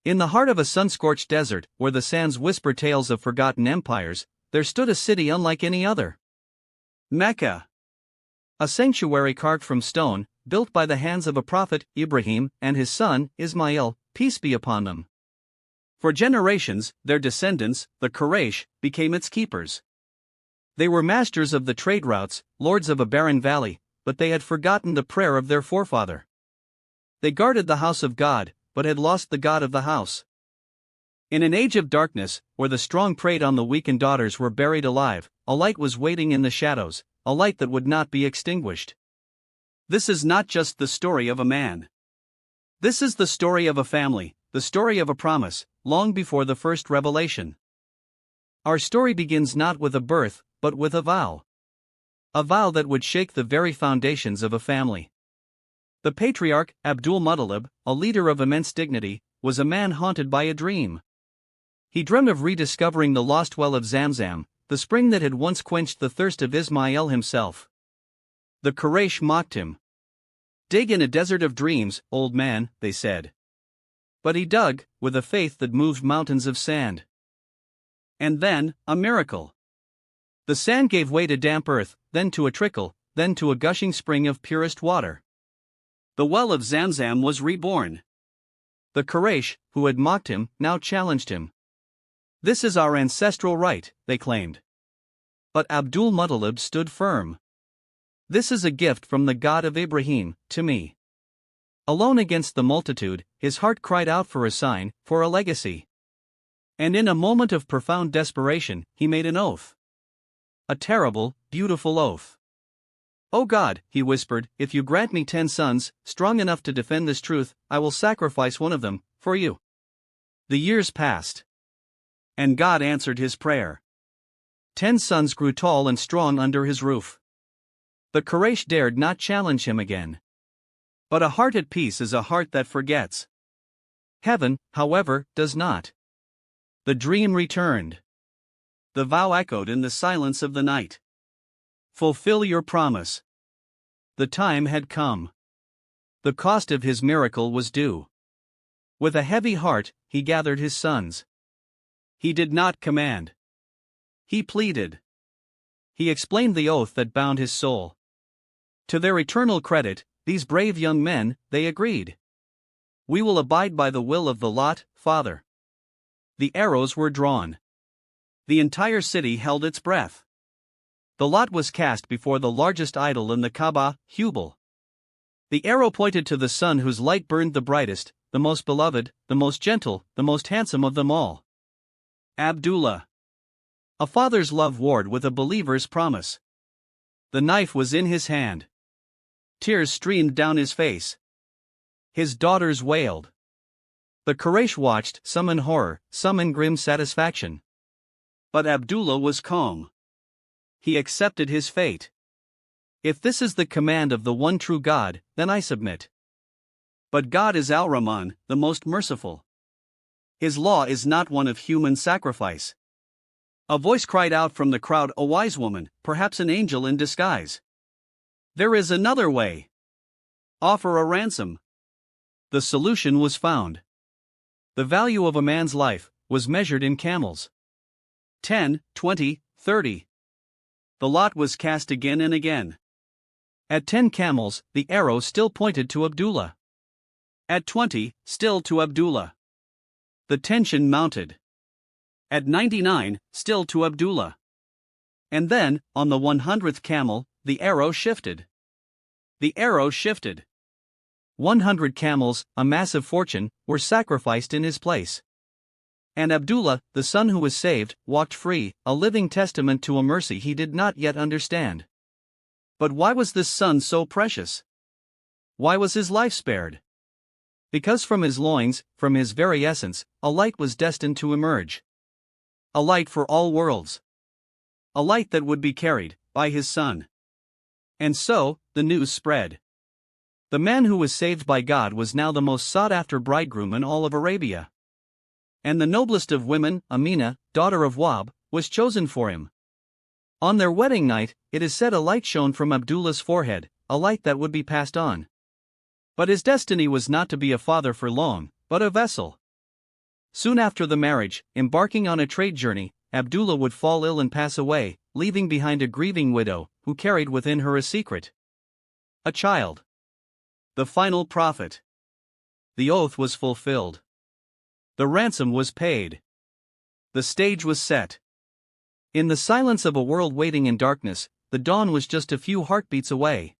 In the heart of a sun-scorched desert, where the sands whisper tales of forgotten empires, there stood a city unlike any other. Mecca. A sanctuary carved from stone, built by the hands of a prophet, Ibrahim, and his son, Ismail, peace be upon them. For generations, their descendants, the Quraysh, became its keepers. They were masters of the trade routes, lords of a barren valley, but they had forgotten the prayer of their forefather. They guarded the house of God, but had lost the God of the house. In an age of darkness, where the strong preyed on the weak and daughters were buried alive, a light was waiting in the shadows, a light that would not be extinguished. This is not just the story of a man. This is the story of a family, the story of a promise, long before the first revelation. Our story begins not with a birth, but with a vow. A vow that would shake the very foundations of a family. The patriarch, Abdul-Muttalib, a leader of immense dignity, was a man haunted by a dream. He dreamed of rediscovering the lost well of Zamzam, the spring that had once quenched the thirst of Ismail himself. The Quraysh mocked him. "Dig in a desert of dreams, old man," they said. But he dug, with a faith that moved mountains of sand. And then, a miracle. The sand gave way to damp earth, then to a trickle, then to a gushing spring of purest water. The well of Zamzam was reborn. The Quraysh, who had mocked him, now challenged him. "This is our ancestral right," they claimed. But Abdul-Muttalib stood firm. "This is a gift from the God of Ibrahim, to me." Alone against the multitude, his heart cried out for a sign, for a legacy. And in a moment of profound desperation, he made an oath. A terrible, beautiful oath. "O God," he whispered, "if you grant me 10 sons, strong enough to defend this truth, I will sacrifice one of them, for you." The years passed. And God answered his prayer. 10 sons grew tall and strong under his roof. The Quraysh dared not challenge him again. But a heart at peace is a heart that forgets. Heaven, however, does not. The dream returned. The vow echoed in the silence of the night. "Fulfill your promise." The time had come. The cost of his miracle was due. With a heavy heart, he gathered his sons. He did not command. He pleaded. He explained the oath that bound his soul. To their eternal credit, these brave young men, they agreed. "We will abide by the will of the lot, Father." The arrows were drawn. The entire city held its breath. The lot was cast before the largest idol in the Kaaba, Hubal. The arrow pointed to the son whose light burned the brightest, the most beloved, the most gentle, the most handsome of them all. Abdullah. A father's love warred with a believer's promise. The knife was in his hand. Tears streamed down his face. His daughters wailed. The Quraysh watched, some in horror, some in grim satisfaction. But Abdullah was calm. He accepted his fate. "If this is the command of the one true God, then I submit. But God is Al-Rahman, the most merciful. His law is not one of human sacrifice." A voice cried out from the crowd, "A wise woman, perhaps an angel in disguise. There is another way. Offer a ransom." The solution was found. The value of a man's life was measured in camels. 10, 20, 30. The lot was cast again and again. At 10 camels, the arrow still pointed to Abdullah. At 20, still to Abdullah. The tension mounted. At 99, still to Abdullah. And then, on the 100th camel, the arrow shifted. The arrow shifted. 100 camels, a massive fortune, were sacrificed in his place. And Abdullah, the son who was saved, walked free, a living testament to a mercy he did not yet understand. But why was this son so precious? Why was his life spared? Because from his loins, from his very essence, a light was destined to emerge. A light for all worlds. A light that would be carried by his son. And so, the news spread. The man who was saved by God was now the most sought-after bridegroom in all of Arabia. And the noblest of women, Amina, daughter of Wahb, was chosen for him. On their wedding night, it is said a light shone from Abdullah's forehead, a light that would be passed on. But his destiny was not to be a father for long, but a vessel. Soon after the marriage, embarking on a trade journey, Abdullah would fall ill and pass away, leaving behind a grieving widow, who carried within her a secret. A child. The final prophet. The oath was fulfilled. The ransom was paid. The stage was set. In the silence of a world waiting in darkness, the dawn was just a few heartbeats away.